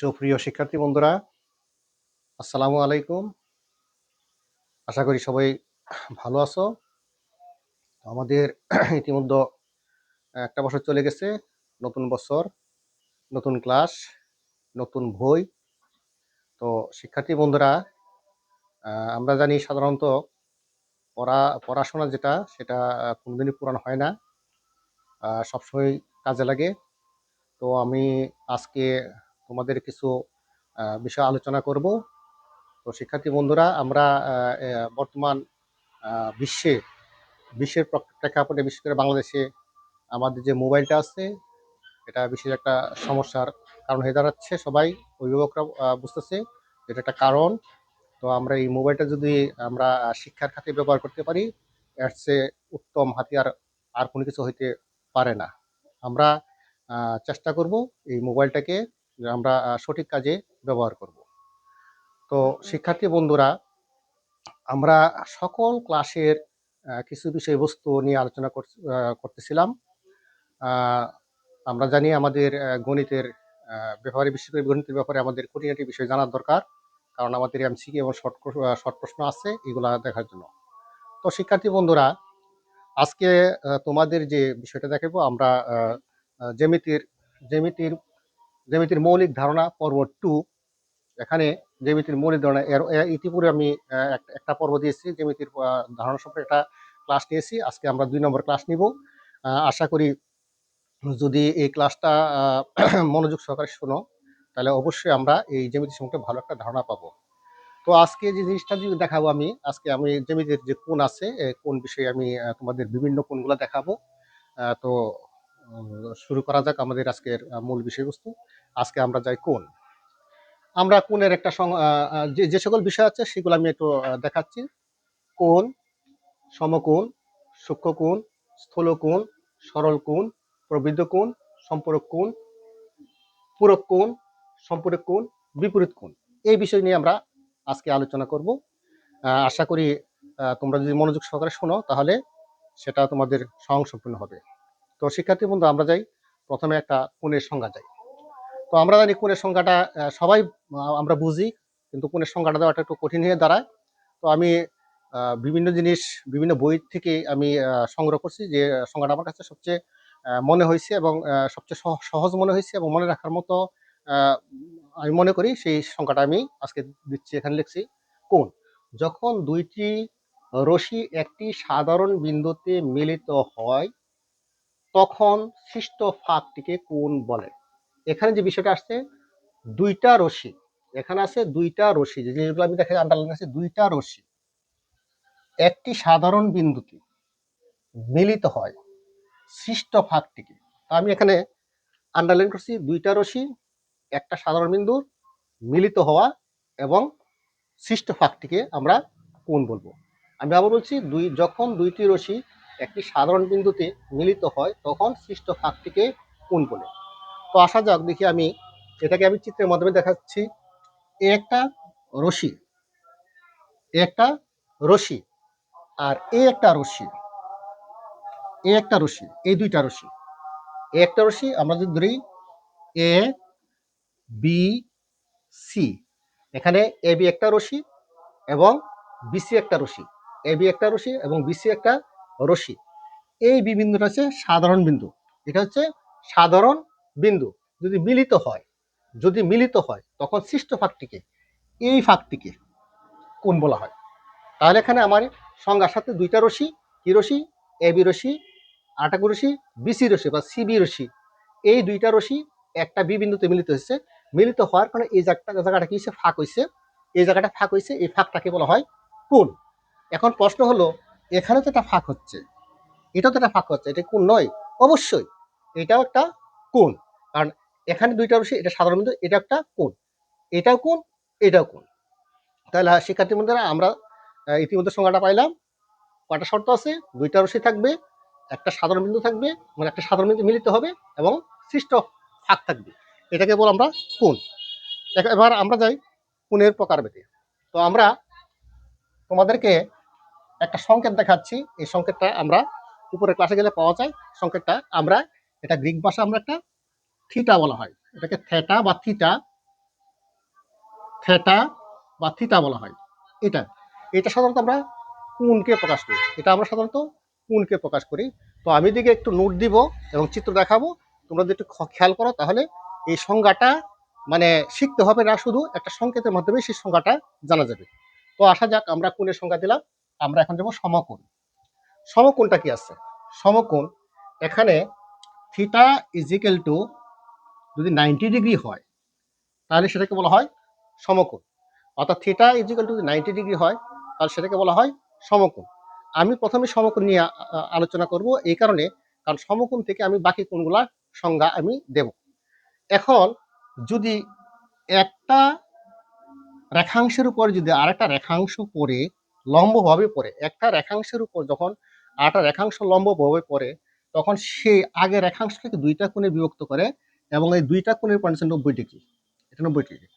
সুপ্রিয় শিক্ষার্থী বন্ধুরা, আসসালামু আলাইকুম। আশা করি সবাই ভালো আছো। আমাদের ইতিমধ্যে একটা বছর চলে গেছে। নতুন বছর, নতুন ক্লাস, নতুন বই। তো শিক্ষার্থী বন্ধুরা, আমরা জানি সাধারণত পড়াশোনা যেটা সেটা কোনোদিনই পুরানো হয় না। সবসময় কাজে লাগে। তো আমি আজকে তোমাদের কিছু বিষয় আলোচনা করব। তো শিক্ষার্থী বন্ধুরা, আমরা বর্তমান বিশ্বে বিশ্বের প্রেক্ষাপটে বিশেষ করে বাংলাদেশে আমাদের যে মোবাইলটা আছে এটা বিশেষ একটা সমস্যার কারণ হয়ে দাঁড়াচ্ছে। সবাই অভিভাবকরা বুঝতেছে এটা একটা কারণ। তো আমরা এই মোবাইলটা যদি আমরা শিক্ষার খাতে ব্যবহার করতে পারি, এর চেয়ে উত্তম হাতিয়ার আর কোনো কিছু হইতে পারে না। আমরা চেষ্টা করব এই মোবাইলটাকে আমরা সঠিক কাজে ব্যবহার করব। তো শিক্ষার্থী বন্ধুরা, আমরা সকল ক্লাসের কিছু বিষয়বস্তু নিয়ে আলোচনা করতেছিলাম। আমরা জানি আমাদের গণিতের ব্যাপারে, বিশেষ করে গণিতের ব্যাপারে আমাদের খুঁটিনাটি বিষয় জানার দরকার। কারণ আমাদের এমসিকিউ এবং শর্ট প্রশ্ন আছে এগুলা দেখার জন্য। তো শিক্ষার্থী বন্ধুরা, আজকে তোমাদের যে বিষয়টা দেখাবো আমরা জ্যামিতির জ্যামিতির জ্যামিতির মৌলিক ধারণা পর্ব 2। এখানে জ্যামিতির মৌলিক ধারণা ইতিপূর্বে আমি একটা পর্ব দিয়েছি, জ্যামিতির ধারণা সম্পর্কে একটা ক্লাস নিয়েছি। আজকে আমরা 2 নম্বর ক্লাস নিব। আশা করি যদি এই ক্লাসটা মনোযোগ সহকারে শোনো, তাহলে অবশ্যই আমরা এই জ্যামিতি সম্পর্কে ভালো একটা ধারণা পাবো। তো আজকে যে জিনিসটা যদি দেখাবো আজকে আমি জ্যামিতির যে কোণ আছে, কোণ বিষয়ে আমি তোমাদের বিভিন্ন কোণগুলো দেখাবো। তো শুরু করা যাক আমাদের আজকের মূল বিষয়বস্তু। আজকে আমরা যাই কোণ। আমরা কোণের একটা যে সকল বিষয় আছে সেগুলো আমি একটু দেখাচ্ছি। কোণ, সমকোণ, সূক্ষ্মকোণ, স্থূলকোণ, সরল কোণ, প্রবৃদ্ধ কোণ, সম্পূরক কোণ, পূরক কোণ, সম্পূরক কোণ, বিপরীত কোণ। এই বিষয় নিয়ে আমরা আজকে আলোচনা করব। আশা করি তোমরা যদি মনোযোগ সহকারে শোনো তাহলে সেটা তোমাদের স্বয়ংসম্পূর্ণ হবে। তো শিক্ষার্থী বন্ধু, আমরা যাই প্রথমে একটা কোণের সংজ্ঞা যাই। তো আমরা জানি কোণের সংজ্ঞাটা সবাই আমরা বুঝি, কিন্তু কোণের সংজ্ঞাটা দেওয়াটা একটু কঠিন হয়ে দাঁড়ায়। তো আমি বিভিন্ন জিনিস বিভিন্ন বই থেকে আমি সংগ্রহ করছি যে সংজ্ঞাটা আমার কাছে সবচেয়ে মনে হয়েছে এবং সবচেয়ে সহজ মনে হয়েছে এবং মনে রাখার মতো আমি মনে করি সেই সংখ্যাটা আমি আজকে দিচ্ছি। এখানে লিখছি কোণ, যখন দুইটি রশ্মি একটি সাধারণ বিন্দুতে মিলিত হয় তখন সৃষ্ট ফাঁকটিকে কোণ বলে। এখানে যে বিষয়টা আসছে, দুইটা রশ্মি, এখানে আছে দুইটা রশ্মি, যে জিনিসগুলো আমি দেখে আন্ডারলাইন আছে, দুইটা রশ্মি একটি সাধারণ বিন্দুতে মিলিত হয় সৃষ্ট ফাঁকটিকে। তা আমি এখানে আন্ডারলাইন করছি দুইটা রশ্মি একটা সাধারণ বিন্দুর মিলিত হওয়া এবং সৃষ্ট ফাঁকটিকে আমরা কোণ বলবো। আমি আবার বলছি, যখন দুইটি রশ্মি একটি সাধারণ বিন্দুতে মিলিত হয় তখন সৃষ্ট ফাঁকটিকে কোণ বলে। তো আসা যাক, দেখি আমি এটাকে আমি চিত্রের মাধ্যমে দেখাচ্ছি। একটা রশ্মি, একটা রশ্মি আর একটা রশ্মি, একটা রশ্মি, এই দুইটা রশ্মি, একটা রশ্মি আমরা যদি ধরি এ বি সি, এখানে এ বি একটা রশ্মি এবং বিসি একটা রশ্মি, এ বি একটা রশ্মি এবং বিসি একটা রশ্মি। এই বিন্দুটা হচ্ছে সাধারণ বিন্দু, এটা হচ্ছে সাধারণ বিন্দু। যদি মিলিত হয়, তখন সৃষ্ট ফাঁকটিকে, এই ফাঁকটিকে কোণ বলা হয়। তাহলে এখানে আমার সংজ্ঞার সাথে দুইটা রশ্মি, কি রশ্মি, এ বি রশ্মি, আরেকটা রশ্মি বিসি রশ্মি বা সিবি রশ্মি, এই দুইটা রশ্মি একটা বি বিন্দুতে মিলিত হয়েছে। মিলিত হওয়ার কারণে এই জায়গাটা কি হচ্ছে, ফাঁক হয়েছে। এই জায়গাটা ফাঁক হয়েছে, এই ফাঁকটাকে বলা হয় কোণ। এখন প্রশ্ন হলো, এখানে তো একটা ফাঁক হচ্ছে, এটাও তো একটা ফাঁক হচ্ছে, এটা কোণ নয়? অবশ্যই এটাও একটা কোণ, কারণ এখানে দুইটা রশ্মি, এটা সাধারণ বিন্দু, এটা একটা কোণ, এটাও কোণ, এটাও কোণ। তাহলে শিক্ষার্থী বন্ধুরা, আমরা ইতিমধ্যে সংজ্ঞাটা পাইলাম। কয়টা শর্ত আছে? দুইটা রশ্মি থাকবে, একটা সাধারণ বিন্দু থাকবে, মানে একটা সাধারণ বিন্দু মিলিত হবে এবং সৃষ্ট ফাঁক থাকবে, এটাকে বল আমরা কোণ। এবার আমরা যাই কোণের প্রকারভেদে। তো আমরা তোমাদেরকে একটা সংকেত দেখাচ্ছি। এই সংকেতটা আমরা উপরে ক্লাসে গেলে পাওয়া যায়। সংকেতটা আমরা, এটা গ্রিক ভাষা আমরা একটা থিটা বলা হয়, এটাকে থেটা বা থিটা থেটা বা থিটা বলা হয়। এটা এটা সাধারণত আমরা কোণকে প্রকাশ করি, এটা আমরা সাধারণত কোণকে প্রকাশ করি। তো আমি দিকে একটু নোট দিব এবং চিত্র দেখাবো, তোমরা যদি একটু খেয়াল করো তাহলে এই সংজ্ঞাটা মানে শিখতে হবে না, শুধু একটা সংকেতের মাধ্যমে সেই সংজ্ঞাটা জানা যাবে। তো আসা যাক, আমরা কোণের সংজ্ঞা দিলাম, আমরা এখন যাবো সমকোণ। সমকোণটা কি আছে? সমকোণ এখানে থিটা ইজিক্যাল টু যদি 90 ডিগ্রি হয় তাহলে সেটাকে বলা হয় সমকোণ। অর্থাৎ থিটা ইজিক্যাল টু যদি 90 ডিগ্রি হয় তাহলে সেটাকে বলা হয় সমকোণ। আমি প্রথমে সমকোণ নিয়ে আলোচনা করব, এই কারণে কারণ সমকোণ থেকে আমি বাকি কোণগুলার সংজ্ঞা আমি দেব। এখন যদি একটা রেখাংশের উপর যদি আরেকটা রেখাংশ পড়ে লম্বভাবে পড়ে, একটা রেখাংশের উপর যখন আরেকটা রেখাংশ লম্বভাবে পড়ে তখন সে আগে রেখাংশটাকে দুইটা কোণে বিভক্ত করে এবং এই দুইটা কোণের পয়েন্ট 90 ডিগ্রি, এটা 90 ডিগ্রি।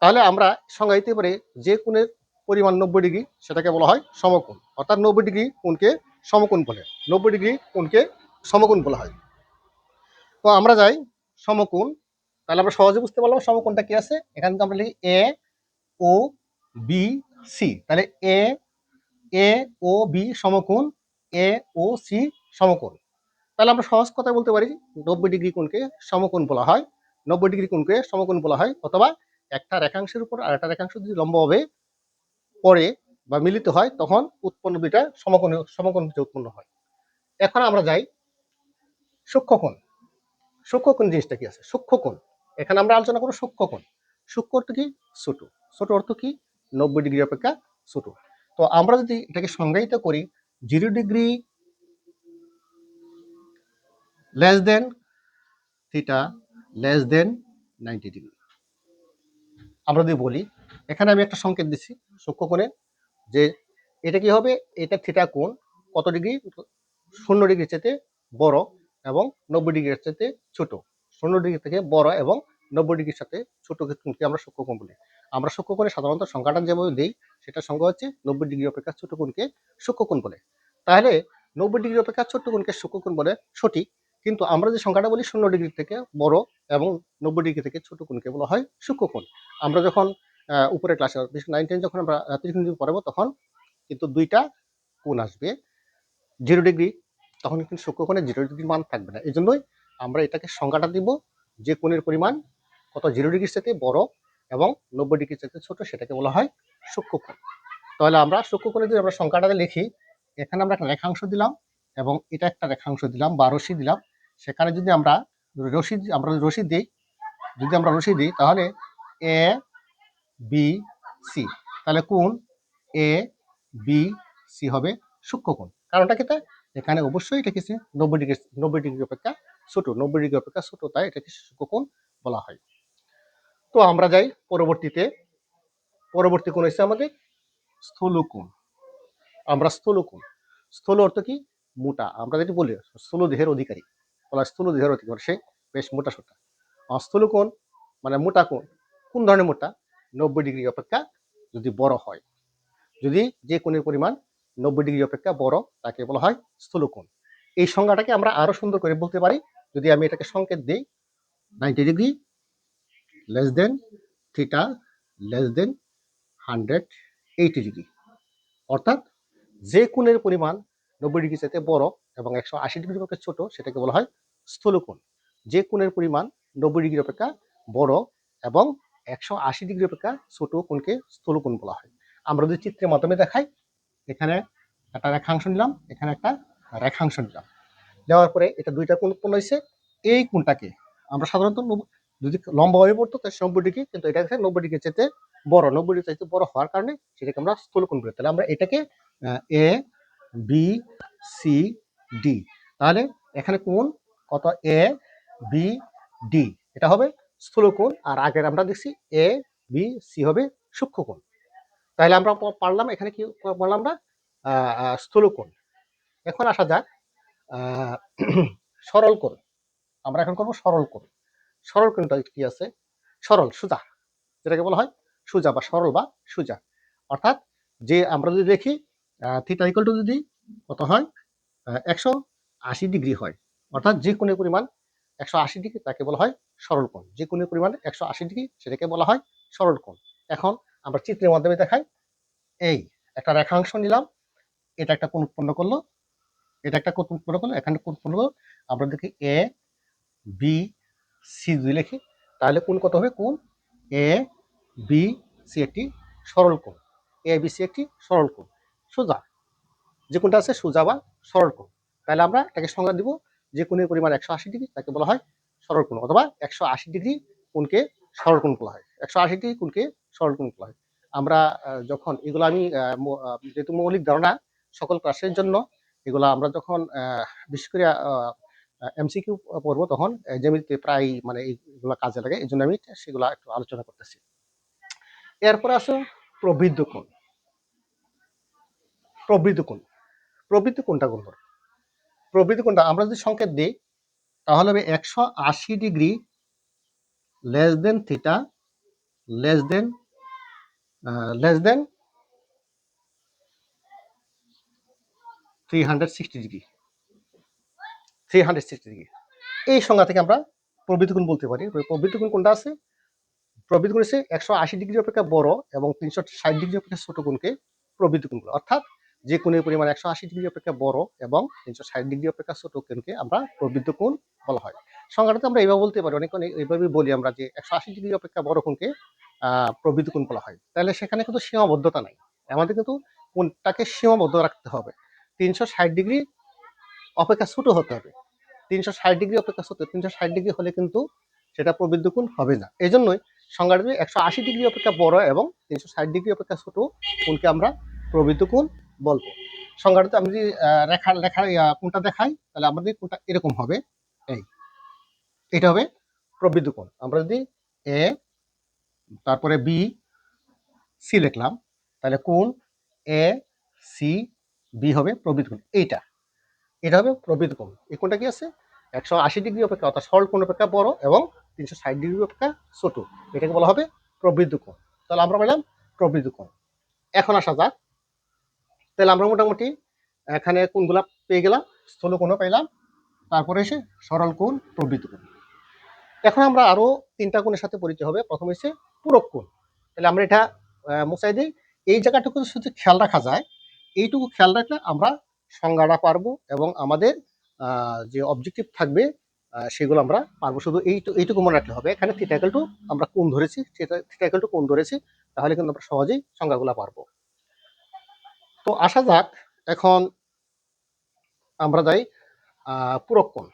তাহলে আমরা সংজ্ঞা দিতে পারি যে কোণের পরিমাণ 90 ডিগ্রি সেটাকে বলা হয় সমকোণ। অর্থাৎ 90 ডিগ্রি কোণকে সমকোণ বলে, 90 ডিগ্রি কোণকে সমকোণ বলা হয়। তো আমরা যাই সমকোণ, তাহলে আমরা সহজে বুঝতে পারলাম সমকোণটা কি আছে। এখানে আমরা লিখি এ ও বি সি, তাহলে এ এ ও বি সমকোণ, এ ও সি সমকোণ। তাহলে আমরা সহজ কথায় বলতে পারি 90 ডিগ্রি কোণকে সমকোণ বলা হয়, 90 ডিগ্রি কোণকে সমকোণ বলা হয়। অথবা একটা রেখাংশের উপর আরেকটা রেখাংশ যদি লম্বভাবে পড়ে বা মিলিত হয় তখন উৎপন্ন দুইটা সমকোণ উৎপন্ন হয়। এখন আমরা যাই সূক্ষ্মকোণ। সূক্ষ্মকোণ জিনিসটা কি আছে? সূক্ষ্মকোণ এখানে আমরা আলোচনা করব সূক্ষ্মকোণ। সূক্ষ্ম অর্থ কি? ছোট। ছোট অর্থ কি? 90 ডিগ্রি অপেক্ষা ছোট। তো আমরা যদি এটাকে সংজ্ঞায়িত করি 0 degree less than theta less than 90 degree. আমরা যদি বলি, এখানে আমি একটা সংকেত দিচ্ছি সূক্ষ্মকোণে, যে এটা কি হবে, এটা থিটা কোণ কত ডিগ্রি? 0 ডিগ্রির চাইতে বড় এবং 90 ডিগ্রির চাইতে ছোট। 0 ডিগ্রি থেকে বড় এবং 90 ডিগ্রির সাথে ছোট কোণকে আমরা সূক্ষ্মকোণ বলি। আমরা সূক্ষ্মকোণে সাধারণত সংখ্যাটা যেভাবে দিই সেটা সংখ্যা হচ্ছে 90 ডিগ্রি অপেক্ষা ছোট কোণকে সূক্ষ্মকোণ বলে। তাহলে 90 ডিগ্রি অপেক্ষা ছোট কোণকে সূক্ষ্মকোণ বলে সঠিক, কিন্তু আমরা যে সংখ্যাটা বলি 0 ডিগ্রি থেকে বড় এবং 90 ডিগ্রি থেকে ছোট কোণকে বলা হয় সূক্ষ্মকোণ। আমরা যখন উপরের ক্লাসে 9 10 যখন আমরা ত্রিকোণমিতি পড়াবো তখন কিন্তু দুইটা কোণ আসবে 0 ডিগ্রি, তখন কিন্তু সূক্ষ্মকোণে 0 ডিগ্রি মান থাকবে না। এই জন্যই আমরা এটাকে সংজ্ঞাটা দিব যে কোণের পরিমাণ কত 0 ডিগ্রির সাথে বড় এবং 90 ডিগ্রির সাথে ছোট সেটাকে বলা হয় সূক্ষ্মকোণ। তাহলে আমরা সূক্ষ্মকোণে যদি আমরা সংখ্যাটা লিখি, এখানে আমরা একটা রেখাংশ দিলাম এবং এটা একটা রেখাংশ দিলাম বা রশি দিলাম। সেখানে যদি আমরা রশি দিই, যদি আমরা রশি দিই তাহলে এ বি সি, তাহলে কোণ এ বি সি হবে সূক্ষ্মকোণ। কারণটা কি? তাই এখানে অবশ্যই এটা কিছু 90 ডিগ্রি অপেক্ষা ছোট, 90 ডিগ্রি অপেক্ষা ছোট, তাই এটাকে সূক্ষ্মকোণ বলা হয়। তো আমরা যাই পরবর্তী কোণ হচ্ছে আমাদের স্থূলকোণ। আমরা স্থূলকোণ, স্থূল অর্থ কি? মোটা। আমরা যেটা বলি স্থূল দেহের অধিকারী, বলা স্থূল দেহের অধিকারী, সে বেশ মোটা সোটা। স্থূলকোণ মানে মোটা কোণ। কোন ধরনের মোটা? 90 ডিগ্রি অপেক্ষা যদি বড় হয়, যদি যে কোণের পরিমাণ 90 ডিগ্রি অপেক্ষা বড় তাকে বলা হয় স্থূলকোণ। এই সংজ্ঞাটাকে আমরা আরো সুন্দর করে বলতে পারি যদি আমি এটাকে সংকেত দিই 90 degree less than theta less than 180 degree. অর্থাৎ যে কোণের পরিমাণ 90 ডিগ্রি চাইতে বড় এবং 180 ডিগ্রি অপেক্ষা ছোট সেটাকে বলা হয় স্থূলকোণ। যে কোণের পরিমাণ 90 ডিগ্রি অপেক্ষা বড় এবং 180 ডিগ্রি অপেক্ষা ছোট কোণকে স্থূলকোণ বলা হয়। আমরা যদি চিত্রের মাধ্যমে দেখাই, এখানে একটা রেখাংশ নিলাম, এখানে একটা রেখাংশ নিলাম, দেওয়ার পরে এটা দুইটা কোণ উৎপন্ন হয়েছে। এই কোণটাকে আমরা সাধারণত যদি লম্বা হয়ে পড়তো তাহলে 90 ডিগ্রি, কিন্তু এটা 90 ডিগ্রি চাইতে বড়, 90 ডিগ্রি চাইতে বড় হওয়ার কারণে সেটাকে আমরা স্থূলকোণ বলি। তাহলে আমরা এটাকে এ বি সি ডি, তাহলে এখানে কোণ কত? এ বি ডি, এটা হবে স্থূলকোণ, আর আগের আমরা দেখছি এ বি সি হবে সূক্ষ্মকোণ। তাহলে আমরা পারলাম এখানে কি বললাম আমরা স্থূলকোণ। এখন আসা যাক সরল কোণ। আমরা এখন করবো সরল কোণ। সরল কোণটা কি আছে? সরল সোজা, যেটাকে বলা হয় সোজা বা সরল বা সোজা। অর্থাৎ যে আমরা যদি দেখি থিটা ইকুয়াল টু যদি কত হয় 180 ডিগ্রি হয়, অর্থাৎ যে কোণের পরিমাণ 180 ডিগ্রি তাকে বলা হয় সরল কোণ। যে কোণের পরিমাণ 180 ডিগ্রি সেটাকে বলা হয় সরল কোণ। এখন আমরা চিত্রের মাধ্যমে দেখাই। এই একটা রেখাংশ নিলাম, এটা একটা কোণ উৎপন্ন করলো, এটা একটা কোণ উৎপন্ন করলো, এখানে কোণ উৎপন্ন করলো। আমরা দেখি এ বি সি যদি লিখি তাহলে কোণ কত হবে? কোণ এ বি সি একটি সরল কোণ। এ বি সি একটি সরল কোণ, সোজা, যে কোণটা আছে সোজা বা সরল কোণ। তাহলে আমরা এটাকে সংজ্ঞা দিব, যে কোণের পরিমাণ 180 ডিগ্রি তাকে বলা হয় সরল কোণ, অথবা 180 ডিগ্রি কোণকে সরল কোণ বলা হয়। 180 ডিগ্রি কোণকে সরল কোণ বলা হয়। আমরা যখন এগুলো আমি যেহেতু মৌলিক ধারণা সকল ক্লাসের জন্য, এগুলো আমরা যখন বিশেষ করে এমসিকিউ পড়বো তখন জ্যামিতিতে প্রায় মানে এইগুলো কাজে লাগে, এই জন্য আমি সেগুলো একটু আলোচনা করতেছি। এরপরে আসো প্রবৃদ্ধ কোণ। প্রবৃদ্ধ কোণ, প্রবৃদ্ধ কোণটা কোন? প্রবৃদ্ধ কোণটা আমরা যদি সংকেত দিই তাহলে হবে 180 degree less than theta less than 360 degree. 360 degree এই সংজ্ঞা থেকে আমরা প্রবৃদ্ধ কোণ বলতে পারি। প্রবৃদ্ধ কোণ কোনটা আছে? প্রবৃদ্ধ কোণ হচ্ছে 180 ডিগ্রি অপেক্ষা বড় এবং 360 ডিগ্রি অপেক্ষা ছোট কোণকে প্রবৃদ্ধ কোণ বলে। অর্থাৎ যে কোণের পরিমাণ 180 ডিগ্রি অপেক্ষা বড় এবং 360 ডিগ্রি অপেক্ষা ছোট কোণকে আমরা প্রবৃদ্ধ কোণ বলা হয়। সংজ্ঞাটা আমরা এইভাবে বলতে পারি, অনেক এইভাবে বলি আমরা যে 180 ডিগ্রি অপেক্ষা বড় কোণকে প্রবৃদ্ধ কোণ বলা হয়। তাহলে সেখানে কিন্তু সীমাবদ্ধতা নাই, আমাদের কিন্তু কোণটাকে সীমাবদ্ধ রাখতে হবে। 360 ডিগ্রি অপেক্ষা ছোট হতে হবে। 360 ডিগ্রি অপেক্ষা ছোট, 360 ডিগ্রি হলে কিন্তু সেটা প্রবৃদ্ধ কোণ হবে না। এই জন্যই সংজ্ঞাটা 180 ডিগ্রি অপেক্ষা বড় এবং 360 ডিগ্রি অপেক্ষা ছোট কোণকে আমরা প্রবৃদ্ধ কোণ বলবো। সংজ্ঞাটাতে আমি যদি লেখা কোণটা দেখাই তাহলে আমাদের কোণটা এরকম হবে। এই এটা হবে প্রবৃদ্ধ কোণ। আমরা যদি এ তারপরে বি সি লিখলাম তাহলে কোণ এ সি বি হবে প্রবৃদ্ধ কোণ। এটা হবে প্রবৃদ্ধ কোণ। এই কোণটা কি আছে? 180 ডিগ্রি অপেক্ষা অর্থাৎ সরল কোণ অপেক্ষা বড় এবং 360 ডিগ্রি অপেক্ষা ছোট, এটাকে বলা হবে প্রবৃদ্ধ কোণ। তাহলে আমরা পেলাম প্রবৃদ্ধ কোণ। এখন আসা যাক, তাহলে আমরা মোটামুটি এখানে কোণগুলা পেয়ে গেলাম, স্থূল কোণও পেলাম, তারপরে এসে সরল কোণ, প্রবৃদ্ধ কোণ। এখন আমরা আরো তিনটা কোণের সাথে পরিচয় হবে। প্রথম হচ্ছে পূরক কোণ। তাহলে আমরা এটা মুছাই দিই। এই জায়গাটুকু শুধু খেয়াল রাখা যায়, এইটুকু খেয়াল রাখলে আমরা সংজ্ঞাটা পারবো এবং আমাদের যে অবজেক্টিভ থাকবে সেগুলো আমরা পারবো। শুধু এইটুকু মনে রাখলে হবে। এখানে থিটা ইকুয়াল টু আমরা কোণ ধরেছি, থিটা ইকুয়াল টু কোণ ধরেছি, তাহলে কিন্তু আমরা সহজেই সংজ্ঞাগুলো পারবো। তো আসা যাক, এখন আমরা যাই পূরক কোণ।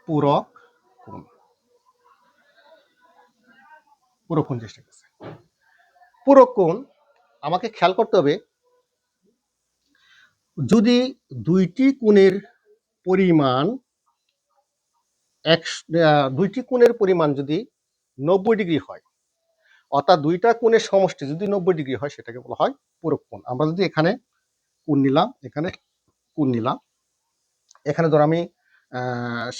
পূরক কোণ, পূরক কোণ চেষ্টা করছে। পূরক কোণ আমাকে খেয়াল করতে হবে, যদি দুইটি কোণের পরিমাণ দুইটি কোণের পরিমাণ যদি 90 ডিগ্রি হয়, অর্থাৎ দুইটা কোণের সমষ্টি যদি 90 ডিগ্রি হয়, সেটাকে বলা হয় পূরক কোণ। আমরা যদি এখানে কোণ নিলাম, এখানে কোণ নিলাম, এখানে ধর আমি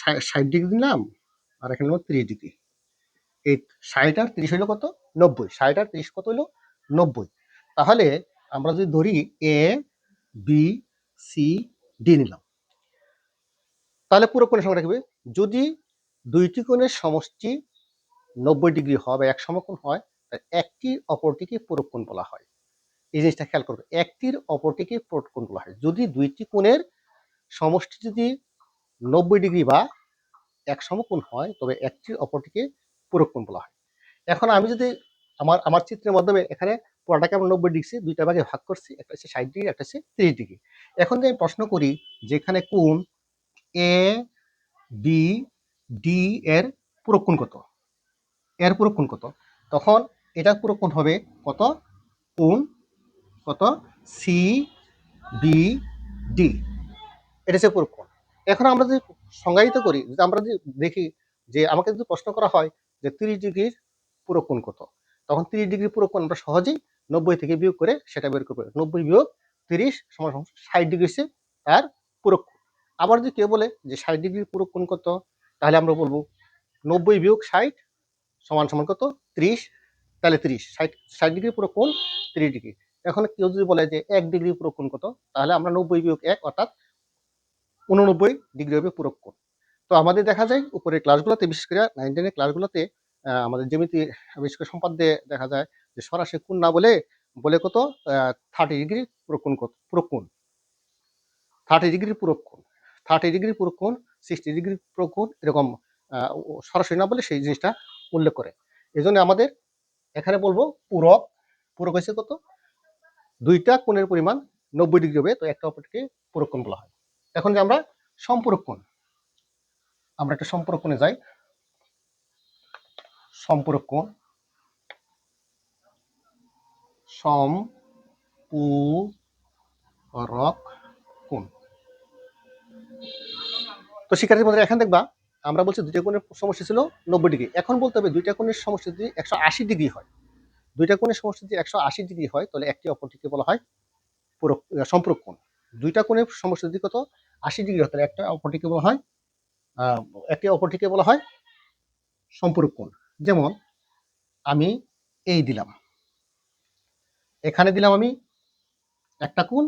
60 ডিগ্রি নিলাম আর এখানে 30 ডিগ্রি। এই 60 আর 30 হইলো কত? 90। 60 আর 30 কত হইলো? 90। তাহলে আমরা যদি ধরি এ বি সি ডি নিলাম, তাহলে পুরো কোণের সংখ্যা রাখবে। যদি দুইটি কোণের সমষ্টি 90 ডিগ্রি হয় বা এক সমকোণ হয়, একটির অপরটিকে পূরক কোণ বলা হয়। এই জিনিসটা খেয়াল করবে, একটির অপরটিকে পূরক কোণ বলা হয়। যদি দুইটি কোণের সমষ্টি যদি 90 ডিগ্রি বা এক সমকোণ হয়, তবে একটির অপরটিকে পূরক কোণ বলা হয়। এখন আমি যদি আমার চিত্রের মাধ্যমে এখানে পুরোটাকে আমরা 90 ডিগ্রি দুইটা ভাগে ভাগ করছি, একটা হচ্ছে 60 ডিগ্রি, একটা হচ্ছে 30 ডিগ্রি। এখন যদি আমি প্রশ্ন করি যেখানে কোণ এ বি ডি এর পূরক কোণ কত, এর পূরক কোণ কত, তখন এটা পূরক কোণ হবে কত? কোণ কত? সি বি ডি, এটা হচ্ছে পূরক কোণ। এখন আমরা যদি সংজ্ঞায়িত করি, যদি আমরা যদি দেখি যে আমাকে যদি প্রশ্ন করা হয় যে 30 ডিগ্রির পূরক কোণ কত, তখন 30 ডিগ্রি পূরক কোণ আমরা সহজেই 90 থেকে বিয়োগ করে সেটা বের করবো। 90 বিয়োগ 30 সমান 60 ডিগ্রি হচ্ছে তার পূরক কোণ। আবার যদি কেউ বলে যে 60 ডিগ্রির পূরক কোণ কত, তাহলে আমরা বলবো 90 বিয়োগ 60 সমান সমান কত? 30। তাহলে 30, 60 ডিগ্রি পূরক কোণ 30 ডিগ্রি। এখন কেউ যদি বলে যে 1 ডিগ্রি পূরক কোণ কত, তাহলে আমরা 90 বিয়োগ 1 অর্থাৎ 89 ডিগ্রি হবে পূরক কোণ। তো আমাদের দেখা যায় উপরের ক্লাসগুলোতে, বিশেষ করে 9, 10 এর ক্লাসগুলোতে আমাদের জ্যামিতি বিশেষ করে সম্পাদ্যে দেখা যায় যে সরাসরি কোণ না বলে, বলে কত 30 ডিগ্রি পুরো কোণ, 30 ডিগ্রি পুরো কোণ, 30 ডিগ্রি পুরো কোণ, 60 ডিগ্রি পুরো কোণ, এরকম সরাসরি না বলে সেই জিনিসটা উল্লেখ করে। এজন্য আমাদের এখানে বলবো পূরক। পূরক হচ্ছে কত? দুইটা কোণের পরিমাণ 90 ডিগ্রি হবে, তো একটা অপরটিকে পূরক কোণ বলা হয়। এখন যে আমরা সম্পূরক কোণ, আমরা একটা সম্পূরক কোণে যাই। সম্পূরক কোণ, সম্পূরক কোণ। তো শিক্ষার্থী বন্ধুরা, এখন দেখবা আমরা বলছি দুইটা কোণের সমষ্টি ছিল 90 ডিগ্রি। এখন বলতে হবে দুইটা কোণের সমষ্টি যদি 180 ডিগ্রি হয়, দুইটা কোণের সমষ্টি যদি 180 ডিগ্রি হয়, তাহলে একটি অপরটিকে বলা হয় সম্পূরক কোণ। দুইটা কোণের সমষ্টি যদি কত 80 ডিগ্রি হয়, তাহলে একটা অপরটিকে বলা হয় একটি অপরটিকে বলা হয় সম্পূরক কোণ। যেমন আমি এই দিলাম, এখানে দিলাম আমি একটা কোণ,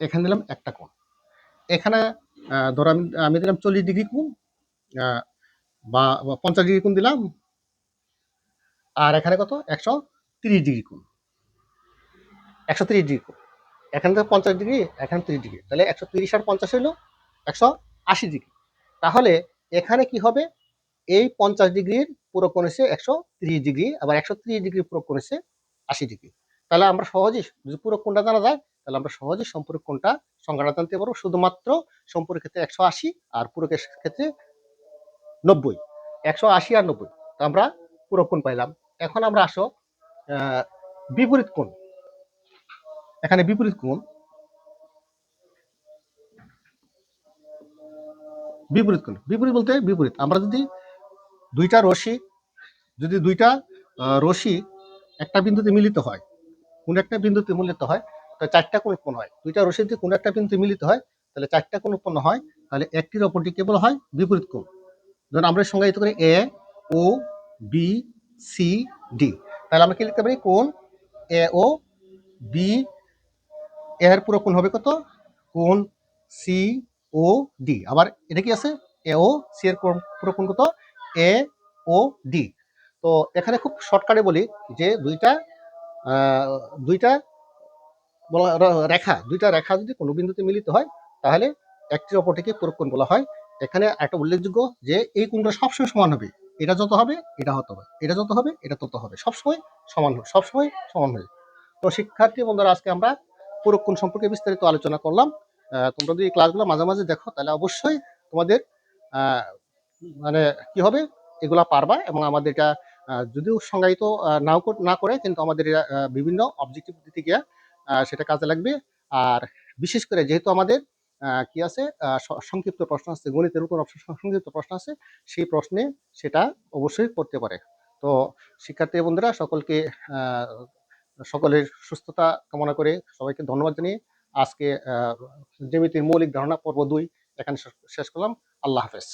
এখানে দিলাম একটা কোণ। এখানে ধরো আমি দিলাম 40 ডিগ্রি কোণ, বা 50 ডিগ্রি কোণ দিলাম, আর এখানে কত 130 ডিগ্রি কোণ, 130 ডিগ্রি কোণ। এখানে তো 50 ডিগ্রি, এখানে 30 ডিগ্রি, তাহলে 130 আর 50 হলো 180 ডিগ্রি। তাহলে এখানে কি হবে, এই 50 ডিগ্রির পুরো কোণ হচ্ছে 130 ডিগ্রি, আবার 130 ডিগ্রির পুরো কোণ হচ্ছে 80 ডিগ্রি। তাহলে আমরা সহজেই, যদি পুরো কোণটা জানা যায়, তাহলে আমরা সহজেই সম্পূরক কোণটা সংজ্ঞাটা জানতে পারবো। শুধুমাত্র সম্পূরকের ক্ষেত্রে 180 আর পূরকের ক্ষেত্রে 90, 180 আর 90, তো আমরা পুরো কোণ পাইলাম। এখন আমরা আসো বিপরীত কোণ। এখানে বিপরীত কোণ, বিপরীত কোণ, বিপরীত বলতে বিপরীত। আমরা যদি দুইটা রশ্মি, যদি দুইটা রশ্মি একটা বিন্দুতে মিলিত হয়, কোন একটা বিন্দুতে মিলিত হয়, তাহলে চারটা কোণ উৎপন্ন হয়। দুইটা রশ্মি যদি কোন একটা বিন্দুতে মিলিত হয়, তাহলে চারটা কোণ উৎপন্ন হয়। তাহলে একটির অপরটিকে বলা হয় বিপরীত কোণ। ধরুন আমরা সংজ্ঞায়িত করি এ, ও, বি, সি, ডি। তাহলে আমরা কি লিখতে পারি, কোণ এ ও বি এর পুরো কোণ হবে কত, কোণ সি ও ডি। আবার এটা কি আছে, এ ও সি এর পুরো কোণ কত, এ ও ডি। তো এখানে খুব শর্টকাটে বলি যে দুইটা দুইটা দুইটা রেখা যদি কোনো বিন্দুতে মিলিত হয়, তাহলে একটি অপরটিকে পূরক কোণ বলা হয়। এখানে একটা উল্লেখযোগ্য যে এই কোণটা সবসময় সমান হবে, এটা যত হবে এটা হতে হবে, এটা যত হবে এটা তত হবে, সবসময় সমান হবে, সবসময় সমান হবে। তো শিক্ষার্থী বন্ধুরা, আজকে আমরা পূরক কোণ সম্পর্কে বিস্তারিত আলোচনা করলাম। তোমরা যদি এই ক্লাসগুলো মাঝে মাঝে দেখো, তাহলে অবশ্যই তোমাদের আহ, মানে কি হবে, এগুলা পারবা। এবং আমাদের এটা যদিও সংজ্ঞায়িত না করে, কিন্তু আমাদের বিভিন্ন অবজেক্টিভ দিতে গিয়ে সেটা কাজে লাগবে। আর বিশেষ করে যেহেতু আমাদের কি আছে, সংক্ষিপ্ত প্রশ্ন আছে, গণিতের উপর সংক্ষিপ্ত প্রশ্ন আছে, সেই প্রশ্নে সেটা অবশ্যই পড়তে পারে। তো শিক্ষার্থী বন্ধুরা, সকলের সুস্থতা কামনা করে সবাইকে ধন্যবাদ জানিয়ে আজকে জ্যামিতির মৌলিক ধারণা পর্ব 2 এখানে শেষ করলাম। আল্লাহ হাফেজ।